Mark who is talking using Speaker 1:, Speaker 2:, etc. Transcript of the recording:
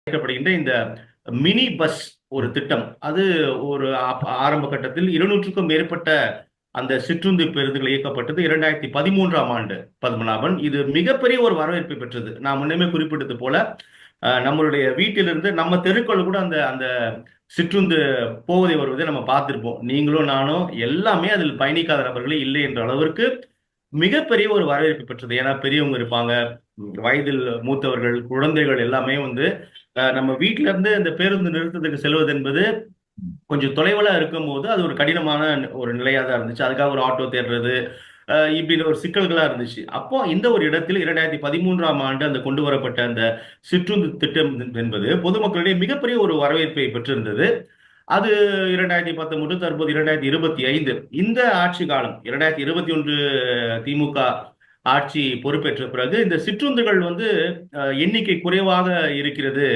Speaker 1: அழைக்கப்படுகின்ற இந்த mini bus ஒரு திட்டம். அது ஒரு ஆரம்ப கட்டத்தில் 200க்கும் மேற்பட்ட அந்த சிற்றுந்து பேருந்துகள் இயக்கப்பட்டது 2013ஆம் ஆண்டு பத்மநாபன். இது மிகப்பெரிய ஒரு வரவேற்பை பெற்றது. நான் முன்னமே குறிப்பிட்டது போல, நம்மளுடைய வீட்டிலிருந்து நம்ம தெருக்கள் கூட அந்த அந்த சிற்றுந்து போவதை வருவதை நம்ம பார்த்திருப்போம். நீங்களும் நானும் எல்லாமே அதில் பயணிக்காத நபர்களே இல்லை என்ற அளவிற்கு மிகப்பெரிய ஒரு வரவேற்பு பெற்றது. ஏன்னா பெரியவங்க இருப்பாங்க, வயதில் மூத்தவர்கள், குழந்தைகள் எல்லாமே வந்து நம்ம வீட்ல இருந்து இந்த பேருந்து நிறுத்தத்துக்கு செல்வது என்பது கொஞ்சம் தொலைவுல இருக்கும்போது, அது ஒரு கடினமான ஒரு நிலையா தான் இருந்துச்சு. அதுக்காக ஒரு ஆட்டோ தேடுறது, இப்படின்னு ஒரு சிக்கல்களா இருந்துச்சு. அப்போ இந்த ஒரு இடத்தில் 2013ஆம் ஆண்டு அந்த கொண்டு வரப்பட்ட அந்த சிற்றுந்து திட்டம் என்பது பொதுமக்களிடையே மிகப்பெரிய ஒரு வரவேற்பை பெற்றிருந்தது. அது 2019 தற்போது 2025 இந்த ஆட்சி காலம் 2021 திமுக ஆட்சி பொறுப்பேற்ற பிறகு இந்த சிற்றுந்துகள் வந்து எண்ணிக்கை குறைவாக இருக்கிறது.